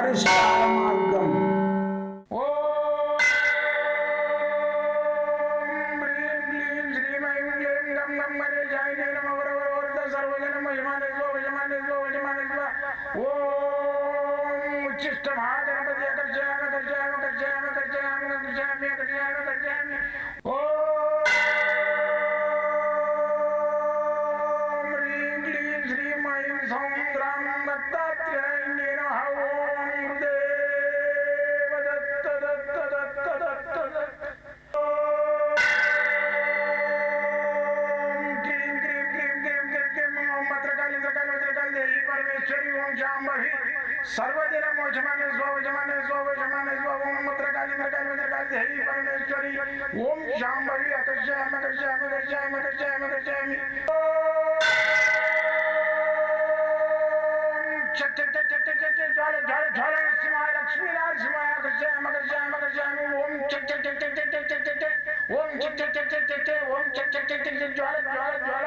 పరిష్కార మార్గం. सर्वदिन मोचमाने स्वजमाने स्वजमाने स्वम मत्रकाली मत्रकाली मत्रकाली देवी परमेश्वरी ओम शांभवी अकर्षयामि अकर्षयामि अकर्षयामि अकर्षयामि अकर्षयामि चट चट चट चट चट ज्वाल ज्वाल ज्वाल नरसिंहाय लक्ष्मी नरसिंहाय अकर्षयामि अकर्षयामि अकर्षयामि ओम चट चट चट चट चट चट चट ओम चट चट चट चट चट ओम चट चट चट चट ज्वाल ज्वाल ज्वाल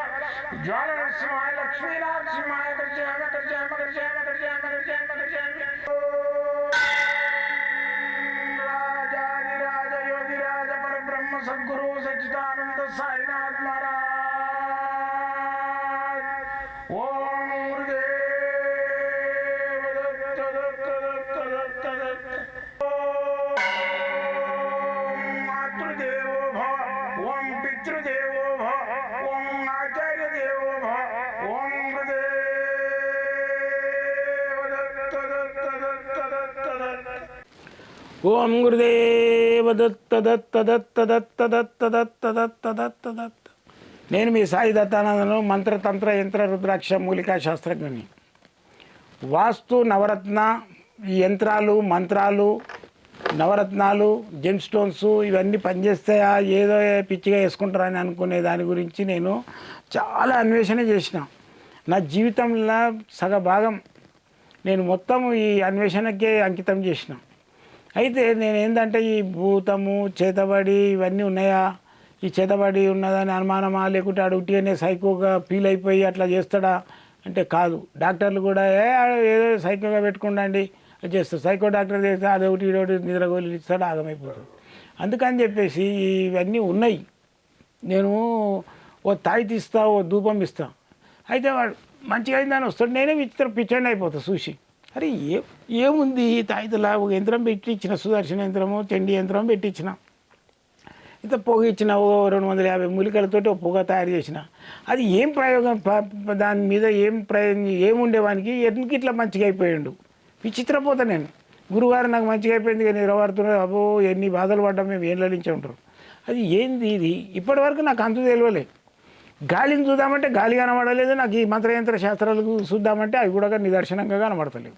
ज्वाल नरसिंहाय लक्ष्मी नरसिंहाय अकर्षयामि अकर्षयामि अकर्षयामि अकर्षयामि अकर्षयामि अकर्षयामि राजाधिराज योगिराज परब्रह्म सद्गुरु सच्चिदानंद साईनाथ महाराज ओम गुरुदेव दत्त दत्त दत्त दत्त दत्त ओम मातृदेवो भव ओम पितृदेवो भव ओम आचार्य देवो भव ओम गुरुदेव दत्त दत्त दत्त दत्त दत्त ओम गुरुदेव दत्त दत्त दत्त दत्त दत्त दत्त दत्त दत्त दत्त నేను మీ సాయి దత్తానందను మంత్రతంత్ర యంత్ర రుద్రాక్ష మూలికా శాస్త్రజ్ఞని. వాస్తు నవరత్న ఈ యంత్రాలు మంత్రాలు నవరత్నాలు జెమ్ స్టోన్స్ ఇవన్నీ పనిచేస్తాయా ఏదో పిచ్చిగా వేసుకుంటారని అనుకునే దాని గురించి నేను చాలా అన్వేషణ చేసిన. నా జీవితంలో సగ భాగం నేను మొత్తం ఈ అన్వేషణకే అంకితం చేసిన. అయితే నేను ఏంటంటే ఈ భూతము చేతబడి ఇవన్నీ ఉన్నాయా, ఈ చేతబడి ఉన్నదని అనుమానమా, లేకుంటే అడుగుటీనే సైకోగా ఫీల్ అయిపోయి అట్లా చేస్తాడా అంటే కాదు. డాక్టర్లు కూడా ఏదో సైకోగా పెట్టుకుండండి అది చేస్తారు. సైకో డాక్టర్ చేస్తే అదొకటి ఇదొకటి నిద్రగోలు ఇస్తాడు, ఆగమైపోతాడు. అందుకని చెప్పేసి ఇవన్నీ ఉన్నాయి. నేను ఓ తాయితీ ఇస్తా, ఓ ధూపం ఇస్తా, అయితే వాడు మంచిగా అయిందని వస్తాడు. నేనే పిచ్చండి అయిపోతా చూసి. అరే ఏముంది తాయితలా ఒక యంత్రం పెట్టించిన, సుదర్శన యంత్రము చండీ యంత్రం పెట్టించిన, ఇంత పొగ ఇచ్చిన, ఓ 250 మూలికలతోటి ఒక పొగ తయారు చేసిన. అది ఏం ప్రయోగం, దాని మీద ఏం ప్రయోగం ఏముండేవానికి ఎందుకు ఇట్లా మంచిగా అయిపోయాడు. విచిత్రపోతా నేను. గురువారు నాకు మంచిగా అయిపోయింది కానీ నిరవారుతున్నారు, అబ్బో ఎన్ని బాధలు పడ్డా మేము ఏం లలించి ఉంటారు. అది ఏంది ఇది ఇప్పటి వరకు నాకు అంతు తెలియలే. గాలిని చూద్దామంటే గాలి కనబడలేదు, నాకు ఈ మంత్రయంత్ర శాస్త్రాలు చూద్దామంటే అవి కూడా నిదర్శనంగా కనబడతలేవు.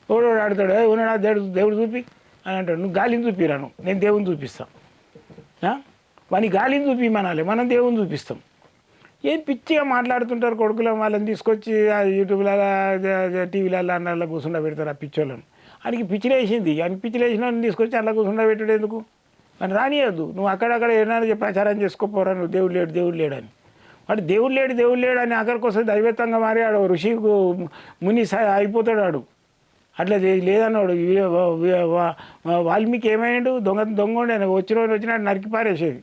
ఎవడో ఆడుతాడు, ఉన్నాడా దేవుడు చూపి అని అంటాడు. నువ్వు గాలిని చూపిరాను, నేను దేవుని చూపిస్తాను. వాని గాలిని చూపిమనాలి, మనం దేవుని చూపిస్తాం. ఏం పిచ్చిగా మాట్లాడుతుంటారు కొడుకుల. వాళ్ళని తీసుకొచ్చి యూట్యూబ్లో టీవీలలో అన్నల్లో కూర్చుండ పెడతారు ఆ పిచ్చోళ్ళని. ఆయనకి పిచ్చిలేసింది, ఆయన పిచ్చిలేసిన తీసుకొచ్చి అలా కూర్చుండ పెట్టాడు ఎందుకు అని రానియద్దు. నువ్వు అక్కడక్కడ ఏమైనా ప్రచారం చేసుకోపోరా, నువ్వు దేవుడు లేడు దేవుడు లేడని. వాడు దేవుడు లేడు అని అక్కడికి వస్తే దైవత్వంగా మారి ఆడు ఋషి ముని అయిపోతాడు. ఆడు అట్లా లేదన్నాడు. వాల్మీకి ఏమైండు, దొంగ ఉండే వచ్చినాడు నరికి పారేసేది.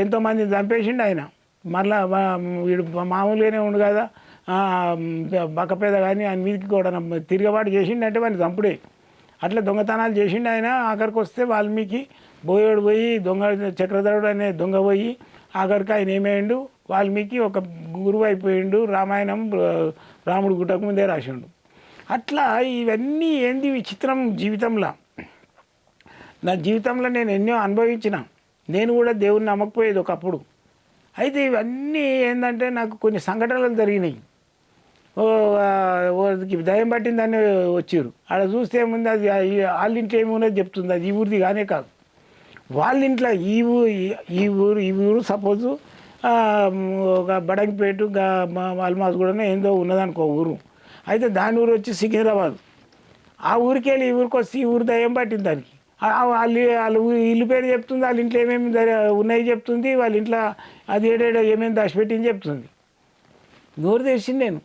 ఎంతోమందిని చంపేసిండు ఆయన. మళ్ళా వీడు మామూలుగానే ఉండు కదా బక్కపేద కానీ ఆయన మీదకి కూడా తిరగబాటు చేసిండంటే వాడిని చంపుడే. అట్లా దొంగతనాలు చేసిండు ఆయన. ఆఖరికి వస్తే వాల్మీకి బోయోడు పోయి దొంగ చక్రధరుడు అనే దొంగ పోయి ఆఖరికి ఆయన ఏమైండు, వాల్మీకి ఒక గురువు అయిపోయిండు. రామాయణం రాముడు గుట్టకు ముందే రాసిండు. అట్లా ఇవన్నీ ఏంది విచిత్రం జీవితంలో. నా జీవితంలో నేను ఎన్నో అనుభవించిన. నేను కూడా దేవుణ్ణి నమ్మకపోయేది ఒకప్పుడు. అయితే ఇవన్నీ ఏంటంటే నాకు కొన్ని సంఘటనలు జరిగినాయి. దయం పట్టిందని వచ్చారు. అక్కడ చూస్తే ఏముంది, అది వాళ్ళ ఇంట్లో ఏమున్నది చెప్తుంది. అది ఈ ఊరిది కానే కాదు. వాళ్ళ ఇంట్లో ఈ ఊరు సపోజు ఒక బడంగిపేట అల్మాజ్గూడనే ఏందో ఉన్నదనుకో ఊరు. అయితే దాని ఊరు వచ్చి సికింద్రాబాద్. ఆ ఊరికి వెళ్ళి ఈ ఊరికి వస్తే ఈ ఊరు దయ్యం పట్టింది దానికి. వాళ్ళ ఇల్లు పేరు చెప్తుంది, వాళ్ళ ఇంట్లో ఏమేమి ఉన్నాయి చెప్తుంది, వాళ్ళ ఇంట్లో అది ఏమేమి దాచిపెట్టింది చెప్తుంది. నోరు తెచ్చింది నేను.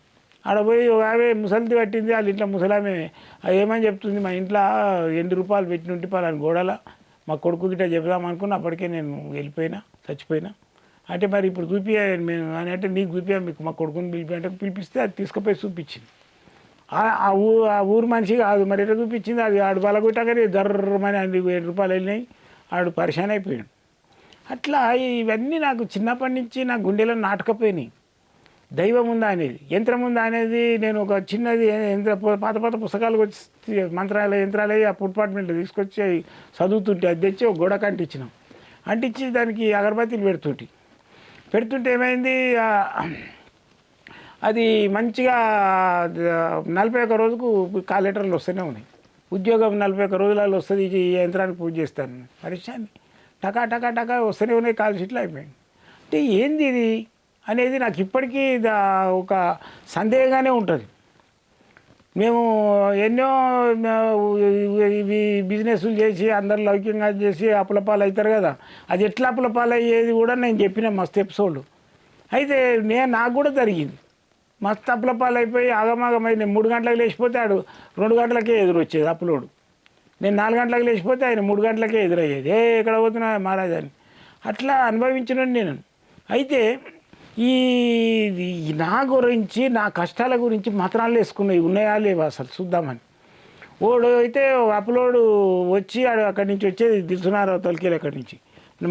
ఆడ పోయి ఒక ఆమె ముసలిది పట్టింది, వాళ్ళ ఇంట్లో ముసలామె అది ఏమని చెప్తుంది, మా ఇంట్లో ₹8 పెట్టి ఉంటిపాలని గోడల మా కొడుకు గిట్ట చెప్దాం అనుకున్న, అప్పటికే నేను వెళ్ళిపోయినా, చచ్చిపోయినా. అంటే మరి ఇప్పుడు చూపియా మేము అని అంటే, నీకు చూపియా, మీకు మా కొడుకుని పిలిపి అంటే పిలిపిస్తే అది తీసుకుపోయి చూపించింది. ఆ ఊరు మనిషి కాదు మరి ఎట్లా చూపించింది, అది ఆడు బలగొట్టగానే జర్రమని ₹7 వెళ్ళినాయి, ఆడు పరిశాన్ అయిపోయాడు. అట్లా ఇవన్నీ నాకు చిన్నప్పటి నుంచి నా గుండెలో నాటకపోయినాయి. దైవం ఉందా అనేది, యంత్రం ఉందా అనేది. నేను ఒక చిన్నది పాత పాత పుస్తకాలు వచ్చి మంత్రాలయ యంత్రాలయ ఆ అపార్ట్మెంట్లో తీసుకొచ్చి చదువుతుంటే అది తెచ్చి ఒక గోడకు అంటించినాం. అంటించి దానికి అగరబత్తీలు పెడుతుంటే ఏమైంది, అది మంచిగా 41 రోజుకు కాల్ లెటర్లు వస్తూనే ఉన్నాయి. ఉద్యోగం 41 రోజులలో వస్తుంది, ఈ యంత్రానికి పూజ చేస్తాను పరిశ్రమ టకా టకా టకా వస్తూనే ఉన్నాయి, కాల్ షీట్లు అయిపోయింది. అంటే ఏంది ఇది అనేది నాకు ఇప్పటికీ ఒక సందేహంగానే ఉంటుంది. మేము ఎన్నో ఇవి బిజినెస్లు చేసి అందరు లౌక్యంగా చేసి అప్పులపాలు అవుతారు కదా, అది ఎట్లా అప్పులపాలు అయ్యేది కూడా నేను చెప్పిన మస్తు ఎపిసోడ్లు. అయితే నాకు కూడా జరిగింది, మస్తు అప్పులపాలు అయిపోయి ఆగమాగమై నేను 3 గంటలకు లేచిపోతే ఆడు 2 గంటలకే ఎదురొచ్చేది అప్పులోడు. నేను 4 గంటలకు లేచిపోతే ఆయన 3 గంటలకే ఎదురయ్యేది. ఎక్కడ పోతున్నా మహారాజా అని అట్లా అనుభవించిన నేను. అయితే ఈ నా గురించి నా కష్టాల గురించి మంత్రాలు వేసుకున్నాయి, ఉన్నాయా లేవా అసలు చూద్దామని. ఓడు అయితే అప్లోడు వచ్చి అక్కడి నుంచి వచ్చేది దిల్సునారావు తొలికేలు, అక్కడి నుంచి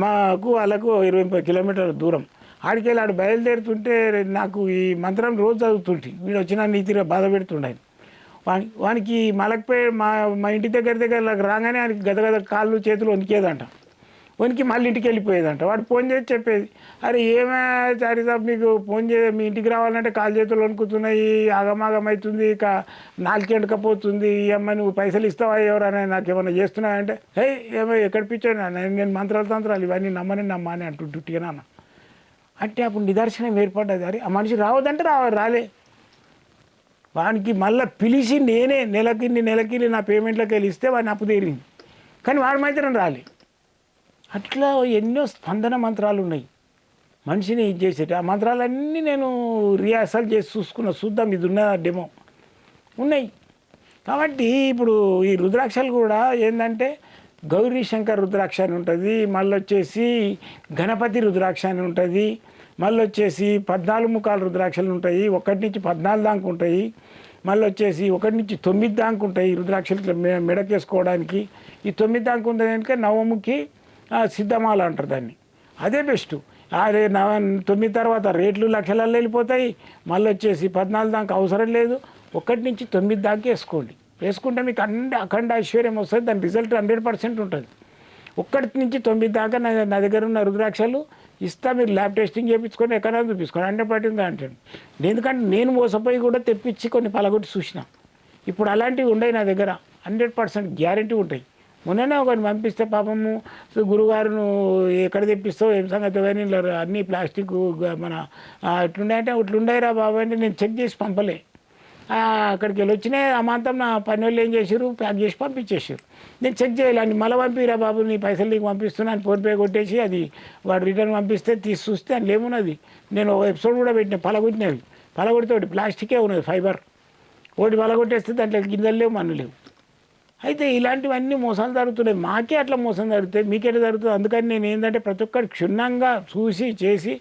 మాకు వాళ్ళకు 20-30 కిలోమీటర్ల దూరం. ఆడికెళ్ళి ఆడు బయలుదేరుతుంటే నాకు ఈ మంత్రం రోజు చదువుతుంటే వీడు వచ్చినా నీతిగా బాధ పెడుతుండే. వానికి మలకపోయి మా ఇంటి దగ్గర రాగానే ఆయనకి గదగద కాళ్ళు చేతులు వణికేదంట, వనికి మళ్ళీ ఇంటికి వెళ్ళిపోయేదంట. వాడు ఫోన్ చేసి చెప్పేది, అరే ఏమే చారి సాబ్ మీకు ఫోన్ మీ ఇంటికి రావాలంటే కాలు చేతులు వణుకుతున్నాయి, ఆగమాగం అవుతుంది, ఇక 4 ఎండకపోతుంది, ఏమన్నా నువ్వు పైసలు ఇస్తావా ఎవరైనా నాకు ఏమన్నా చేస్తున్నాయంటే, హే ఏమో ఎక్కడ పిచ్చాను నేను మంత్రాలు ఇవన్నీ నమ్మని అంటుంటుగా నాన్న. అంటే అప్పుడు నిదర్శనం ఏర్పడ్డది. అరే ఆ మనిషి రావద్దంటే రాలే. వానికి మళ్ళీ పిలిచి నేనే నెలకి నా పేమెంట్లోకి వెళ్ళి ఇస్తే వాడిని అప్పు తీరింది, కానీ వాడి మాత్రం రాలే. అట్లా ఎన్నో స్పందన మంత్రాలు ఉన్నాయి మనిషిని ఇది చేసేటి. ఆ మంత్రాలన్నీ నేను రిహార్సల్ చేసి చూద్దాం ఇది ఉన్న డెమో ఉన్నాయి. కాబట్టి ఇప్పుడు ఈ రుద్రాక్షలు కూడా ఏంటంటే గౌరీ శంకర్ రుద్రాక్ష అని ఉంటుంది, మళ్ళీ వచ్చేసి గణపతి రుద్రాక్ష అని ఉంటుంది, మళ్ళీ వచ్చేసి 14 ముఖాల రుద్రాక్షలు ఉంటాయి, 1 నుంచి 14 దాకా ఉంటాయి, మళ్ళీ వచ్చేసి 1 నుంచి 9 దాకా ఉంటాయి రుద్రాక్షలు మెడకేసుకోవడానికి. ఈ 9 దాకా ఉంటుంది అంటే నవముఖి సిద్ధమాల అంటారు దాన్ని, అదే బెస్ట్. అదే 9 తర్వాత రేట్లు లక్షలలో వెళ్ళిపోతాయి. మళ్ళీ వచ్చేసి 14 దాకా అవసరం లేదు, 1 నుంచి 9 దాకా వేసుకుంటే మీకు అఖండ ఐశ్వర్యం వస్తుంది. దాని రిజల్ట్ 100% ఉంటుంది. 1 నుంచి 9 దాకా నా దగ్గర ఉన్న రుద్రాక్షలు ఇస్తా, మీరు ల్యాబ్ టెస్టింగ్ చేయించుకొని ఎక్కడైనా చూపించుకోండి 100% అంటాడు. ఎందుకంటే నేను మోసపోయి కూడా తెప్పించి కొన్ని పలగొట్టి చూసిన. ఇప్పుడు అలాంటివి ఉన్నాయి నా దగ్గర, 100% గ్యారెంటీ ఉంటాయి. మొన్ననే ఒకరిని పంపిస్తే పాపము గురుగారును ఎక్కడ తెప్పిస్తావు ఏం సంగతి కానీ అన్నీ ప్లాస్టిక్ మన ఎట్లుండాయంటే ఇట్లుండాయిరా బాబు అంటే నేను చెక్ చేసి పంపలే. అక్కడికి వెళ్ళి వచ్చినాయి అమాంతం నా పని వాళ్ళు ఏం చేసారు, ప్యాక్ చేసి పంపించేసారు. నేను చెక్ చేయాలని మళ్ళీ పంపిరా బాబు నీ పైసలు నీకు పంపిస్తున్నాను ఫోన్పే కొట్టేసి అది వాడు రిటర్న్ పంపిస్తే తీసి చూస్తే అందులో ఏమున్నది. నేను ఒక ఎపిసోడ్ కూడా పెట్టిన పలగొడితే ఒకటి ప్లాస్టికే ఉన్నది, ఫైబర్ ఒకటి పలగొట్టేస్తే దాంట్లో గిన్నెలు లేవు మన్ను లేవు. అయితే ఇలాంటివన్నీ మోసాలు జరుగుతున్నాయి. మాకే అట్లా మోసం జరుగుతాయి, మీకెట్లా జరుగుతుంది. అందుకని నేను ఏంటంటే ప్రతి ఒక్కటి క్షుణ్ణంగా చూసి చేసి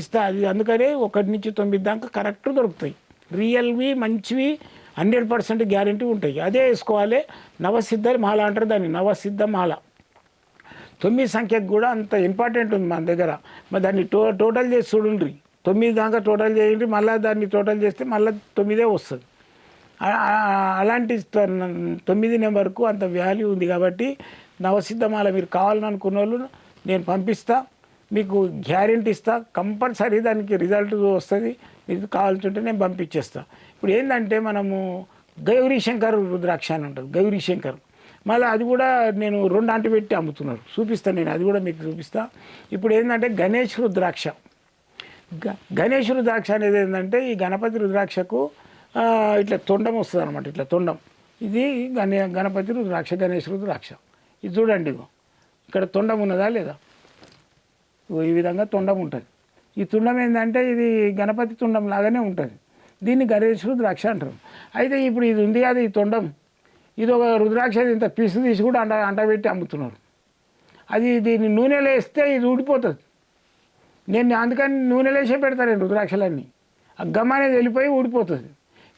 ఇస్తా. అది అందుకనే 1 నుంచి 9 దాకా కరెక్ట్ దొరుకుతాయి. రియల్వి మంచివి 100% గ్యారెంటీ ఉంటాయి. అదే వేసుకోవాలి. నవసిద్ధ మాల అంటారు దాన్ని, నవసిద్ధ మాల 9 సంఖ్యకు కూడా అంత ఇంపార్టెంట్ ఉంది మన దగ్గర. మరి దాన్ని టోటల్ చేసి చూడండి, 9 దాకా టోటల్ చేయండి, మళ్ళీ దాన్ని టోటల్ చేస్తే మళ్ళీ 9 వస్తుంది. అలాంటి 9 నెంబర్కు అంత వాల్యూ ఉంది. కాబట్టి నవసిద్ధమాల మీరు కావాలని అనుకున్న వాళ్ళు నేను పంపిస్తా, మీకు గ్యారెంటీ ఇస్తా, కంపల్సరీ దానికి రిజల్ట్ వస్తుంది. ఇది కావాల్సింటే నేను పంపించేస్తా. ఇప్పుడు ఏంటంటే మనము గౌరీశంకర్ రుద్రాక్ష అని ఉంటుంది, గౌరీశంకర్. మళ్ళీ అది కూడా నేను 2 అంటు పెట్టి అమ్ముతున్నారు, చూపిస్తాను నేను, అది కూడా మీకు చూపిస్తా. ఇప్పుడు ఏంటంటే గణేష్ రుద్రాక్ష. గణేష్ రుద్రాక్ష అనేది ఏంటంటే ఈ గణపతి రుద్రాక్షకు ఇట్లా తొండం వస్తుంది అనమాట, ఇట్లా తొండం. ఇది గణపతి రుద్రాక్ష, గణేష్ రుద్రాక్ష. ఇది చూడండి, ఇక్కడ తొండం ఉన్నదా లేదా, ఈ విధంగా తొండం ఉంటుంది. ఈ తుండం ఏంటంటే ఇది గణపతి తుండం లాగానే ఉంటుంది, దీన్ని గణేష్ రుద్రాక్ష అంటారు. అయితే ఇప్పుడు ఇది ఉంది అది ఈ తొండం, ఇది ఒక రుద్రాక్ష ఇంత పీసు తీసి కూడా అంటబెట్టి అమ్ముతున్నారు. అది దీన్ని నూనెలో వేస్తే ఇది ఊడిపోతుంది. నేను అందుకని నూనెలో వేసే పెడతాను నేను రుద్రాక్షలన్నీ. ఆ గమ్ అనేది వెళ్ళిపోయి ఊడిపోతుంది.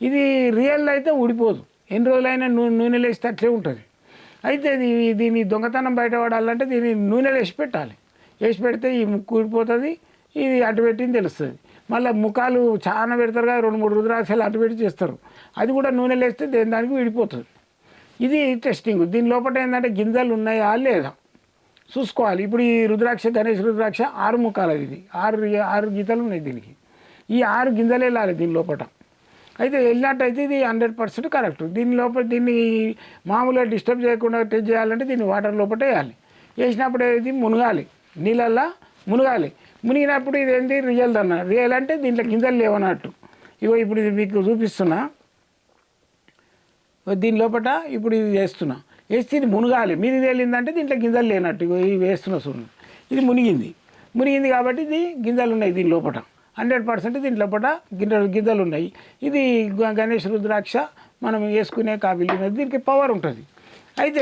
ఇది రియల్ అయితే ఊడిపోదు, ఎన్ని రోజులైనా నూనెలో వేస్తే అట్లే ఉంటుంది. అయితే దీన్ని దొంగతనం బయటపడాలంటే దీన్ని నూనెలో వేసి పెట్టాలి. వేసి పెడితే ఈ ముక్కు ఊడిపోతుంది, ఇది అటు పెట్టింది తెలుస్తుంది. మళ్ళీ ముఖాలు చాలా పెడతారు కదా, 2-3 రుద్రాక్షలు అటు పెట్టి చేస్తారు. అది కూడా నూనెలో వేస్తే దానికి విడిపోతుంది. ఇది టెస్టింగ్. దీని లోపల ఏంటంటే గింజలు ఉన్నాయా లేదా చూసుకోవాలి. ఇప్పుడు ఈ రుద్రాక్ష గణేష్ రుద్రాక్ష 6 ముఖాలు, ఇది 6 గీతలు ఉన్నాయి దీనికి. ఈ 6 గింజలు వెళ్ళాలి దీని లోపల. అయితే వెళ్ళినట్టయితే ఇది 100% కరెక్ట్. దీని లోపల దీన్ని మామూలుగా డిస్టర్బ్ చేయకుండా టెస్ట్ చేయాలంటే దీన్ని వాటర్ లోపల వేయాలి. వేసినప్పుడు ఇది మునగాలి, నీళ్ళల్లో మునగాలి. మునిగినప్పుడు ఇది ఏంటి రియల్ అన్న. రియల్ అంటే దీంట్లో గింజలు లేవన్నట్టు. ఇగో ఇప్పుడు ఇది మీకు చూపిస్తున్నా. దీని లోపల ఇప్పుడు ఇది వేస్తున్నా. వేస్తే ఇది మునగాలి. మీది తేలిందంటే దీంట్లో గింజలు లేనట్టు. ఇగో ఇవి వేస్తున్నా చూడండి. ఇది మునిగింది కాబట్టి ఇది గింజలు ఉన్నాయి దీని లోపల. 100% దీని లోపల గింజలు ఉన్నాయి. ఇది గణేష్ రుద్రాక్ష మనం వేసుకునే కాబిలి ఉన్నది. దీనికి పవర్ ఉంటుంది. అయితే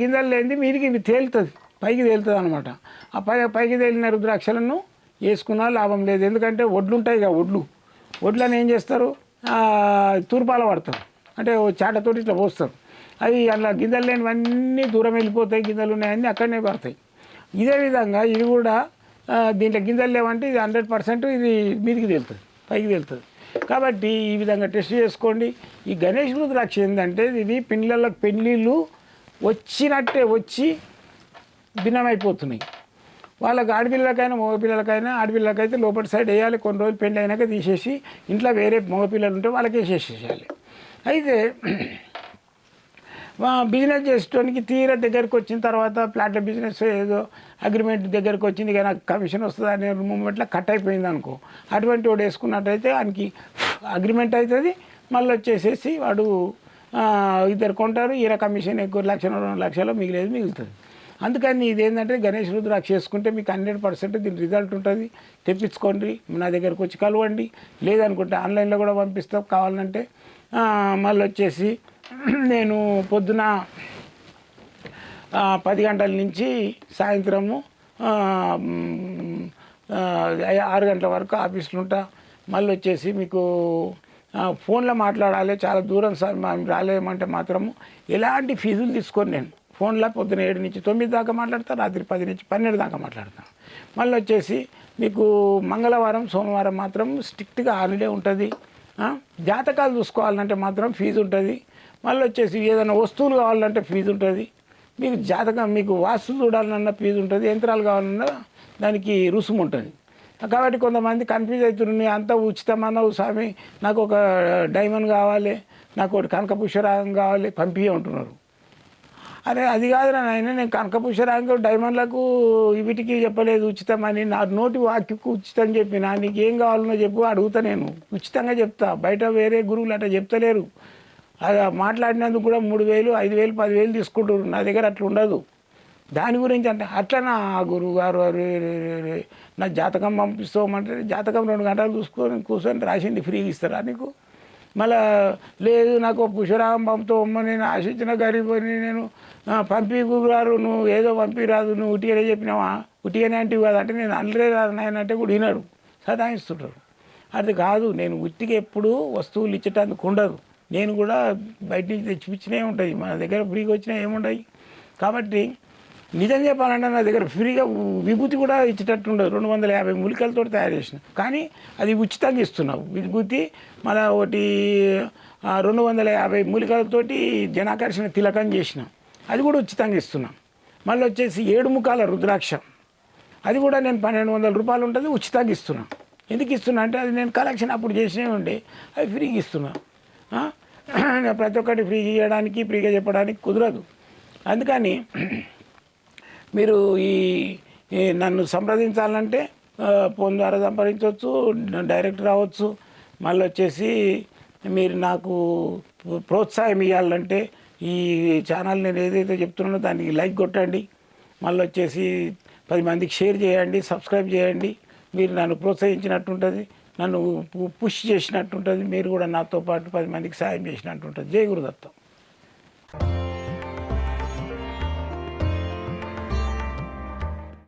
గింజలు లేనిది మీదికి ఇవి తేలుతుంది, పైకి తేలుతుంది అనమాట. ఆ పైకి తేలిన రుద్రాక్షలను వేసుకున్నా లాభం లేదు. ఎందుకంటే వడ్లు ఉంటాయి కదా, వడ్లను ఏం చేస్తారు, తూర్పాల పడతారు, అంటే చాటతోటి ఇట్లా పోస్తారు. అవి అలా గింజలు లేనివన్నీ దూరం వెళ్ళిపోతాయి, గింజలు ఉన్నాయన్నీ అక్కడనే పడతాయి. ఇదే విధంగా ఇది కూడా దీంట్లో గింజలు లేవంటే ఇది 100% ఇది మీదికి తేలుతుంది, పైకి తేలుతుంది. కాబట్టి ఈ విధంగా టెస్ట్ చేసుకోండి. ఈ గణేష్ రుద్రాక్ష ఏంటంటే ఇది పిల్లలకు పెళ్ళిళ్ళు వచ్చినట్టే వచ్చి భిన్నమైపోతున్నాయి. వాళ్ళకి ఆడపిల్లలకైనా మగపిల్లలకైనా, ఆడపిల్లలకైతే లోపల సైడ్ వేయాలి. కొన్ని రోజులు పెళ్ళి అయినాక తీసేసి ఇంట్లో వేరే మగపిల్లలు ఉంటే వాళ్ళకి వేసేసేయాలి. అయితే బిజినెస్ చేసుకోవడానికి తీరా దగ్గరికి వచ్చిన తర్వాత ప్లాట్ల బిజినెస్ ఏదో అగ్రిమెంట్ దగ్గరికి వచ్చింది కానీ నాకు కమిషన్ వస్తుంది అనే మూమెంట్లో కట్ అయిపోయింది అనుకో, అటువంటి వాడు వేసుకున్నట్టయితే ఆయనకి అగ్రిమెంట్ అవుతుంది. మళ్ళీ వచ్చేసేసి వాడు ఇద్దరు కొంటారు, ఈయన కమిషన్ ఎక్కువ 1-2 లక్షలు మిగులుతుంది. అందుకని ఇదేంటంటే గణేష్ రుద్రాక్ష చేసుకుంటే మీకు 100% దీని రిజల్ట్ ఉంటుంది. తెప్పించుకోండి, నా దగ్గరకు వచ్చి కలవండి. లేదనుకుంటే ఆన్లైన్లో కూడా పంపిస్తాం కావాలంటే. మళ్ళీ వచ్చేసి నేను పొద్దున 10 గంటల నుంచి సాయంత్రము 6 గంటల వరకు ఆఫీస్లో ఉంటా. మళ్ళీ వచ్చేసి మీకు ఫోన్లో మాట్లాడాలి. చాలా దూరం సార్ మేము రాలేమంటే మాత్రము ఎలాంటి ఫీజులు తీసుకొని నేను ఫోన్లో పొద్దున 7 నుంచి 9 దాకా మాట్లాడతాను, రాత్రి 10 నుంచి 12 దాకా మాట్లాడతాను. మళ్ళీ వచ్చేసి మీకు మంగళవారం సోమవారం మాత్రం స్ట్రిక్ట్గా హాలిడే ఉంటుంది. జాతకాలు చూసుకోవాలంటే మాత్రం ఫీజు ఉంటుంది. మళ్ళీ వచ్చేసి ఏదైనా వస్తువులు కావాలంటే ఫీజు ఉంటుంది. మీకు జాతకం మీకు వాస్తు చూడాలన్నా ఫీజు ఉంటుంది. యంత్రాలు కావాలన్నా దానికి రుసుము ఉంటుంది. కాబట్టి కొంతమంది కన్ఫ్యూజ్ అవుతున్నారు, అంతా ఉచితమన్నావు స్వామి, నాకు ఒక డైమండ్ కావాలి, నాకు ఒకటి కనకపుష్పరాగం కావాలి పంపియే ఉంటున్నారు. అరే అది కాదురా నాయన, నేను కనకపుష్పరాగం డైమండ్లకు వీటికి చెప్పలేదు ఉచితమని. నా నోటి వాక్యకు ఉచితం చెప్పినా, నీకు ఏం కావాలనో చెప్పు అడుగుతా, నేను ఉచితంగా చెప్తా. బయట వేరే గురువులు అట్లా చెప్తలేరు. అది మాట్లాడినందుకు కూడా 3,000, 5,000, 10,000 తీసుకుంటారు. నా దగ్గర అట్లా ఉండదు. దాని గురించి అంటే అట్లా నా గురువు గారు నా జాతకం పంపిస్తామంటే జాతకం 2 గంటలు చూసుకొని కూర్చొని రాసింది ఫ్రీగా ఇస్తారా నీకు? మళ్ళా లేదు నాకు పుష్పరాగం పంపుతావమ్మ, నేను ఆశించిన గరీబని నేను పంపి గురుగారు, నువ్వు ఏదో పంపిరాదు, నువ్వు ఉట్టిగానే చెప్పినావా, ఉట్టిగానే అంటివి కదా అంటే నేను అనలే రాదు నాయన అంటే కూడా వినడు, సదాయిస్తుంటారు. అది కాదు, నేను ఉట్టిగా ఎప్పుడు వస్తువులు ఇచ్చేటందుకు ఉండదు. నేను కూడా బయట నుంచి తెచ్చిపించినవి ఉంటాయి, మన దగ్గర ఫ్రీగా వచ్చినవి ఏముంటాయి. కాబట్టి నిజం చెప్పాలంటే నా దగ్గర ఫ్రీగా విభూతి కూడా ఇచ్చేటట్టు ఉండదు. 250 మూలికలతో తయారు చేసిన, కానీ అది ఉచితంగా ఇస్తున్నావు విభూతి. మళ్ళీ ఒకటి 250 మూలికలతోటి జనాకర్షణ తిలకం చేసిన, అది కూడా ఉచితంగా ఇస్తున్నాం. మళ్ళీ వచ్చేసి 7 ముఖాల రుద్రాక్ష, అది కూడా నేను 1,200 రూపాయలు ఉంటుంది, ఉచితంగా ఇస్తున్నా. ఎందుకు ఇస్తున్నా అంటే అది నేను కలెక్షన్ అప్పుడు చేసినవి ఉండే, అవి ఫ్రీగా ఇస్తున్నా. ప్రతి ఒక్కటి ఫ్రీ చేయడానికి ఫ్రీగా చెప్పడానికి కుదరదు. అందుకని మీరు ఈ నన్ను సంప్రదించాలంటే ఫోన్ ద్వారా సంప్రదించవచ్చు, డైరెక్ట్ రావచ్చు. మళ్ళీ వచ్చేసి మీరు నాకు ప్రోత్సాహం ఇవ్వాలంటే ఈ ఛానల్ నేను ఏదైతే చెప్తున్నానో దానికి లైక్ కొట్టండి. మళ్ళీ వచ్చేసి 10 మందికి షేర్ చేయండి, సబ్స్క్రైబ్ చేయండి. మీరు నన్ను ప్రోత్సహించినట్టు ఉంటుంది. నన్ను పుష్ చేసినట్టు ఉంటుంది, మీరు కూడా నాతో పాటు 10 మందికి సాయం చేసినట్టు ఉంటుంది. జై గురుదత్తం.